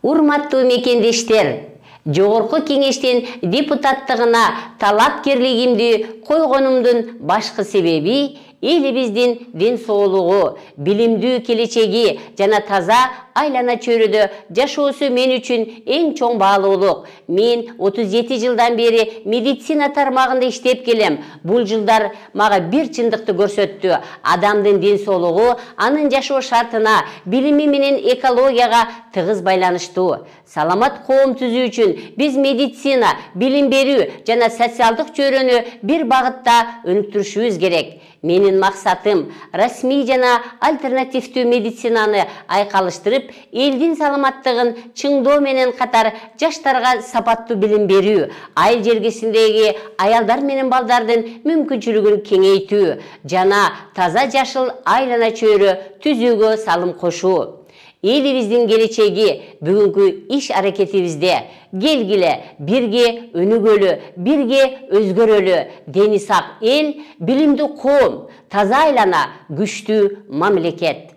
Урматтуу мекендештер, Жогорку Кеңештин депутаттыгына талапкерлигимди койгонумдун башкы себеби элибиздин ден соолугу, билимдүү келечеги жана таза айлана чөйрөдө жашоосу мен үчүн эң чоң баалуулук. Мен 37 жылдан бери медицина тармагында иштеп келем. Бул жылдар мага бир чындыкты көрсөттү. Адамдын ден соолугу анын жашоо шартына, билими менен экологияга тыгыз байланыштуу. Саламат коом түзүү үчүн биз медицина, билим берүү жана социалдык чөйрөнү бир багытта өнүктүрүшүбүз керек. Менин максатым расмий жана альтернативдүү медицинаны айкалыштырып, элдин саламаттыгын чыңдоо менен катар жаштарга сапаттуу билим берүү, айыл жергесиндеги аялдар менен балдардын мүмкүнчүлүгүн кеңейтүү жана таза жашыл айлана чөйрө түзүүгө салым кошуу. Элибиздин келечеги бүгүнкү иш аракетибизде. Келгиле, бирге өнүгөлү, бирге өзгөрөлү. Дени сак эл, билимдүү коом, таза айлана, күчтүү мамлекет.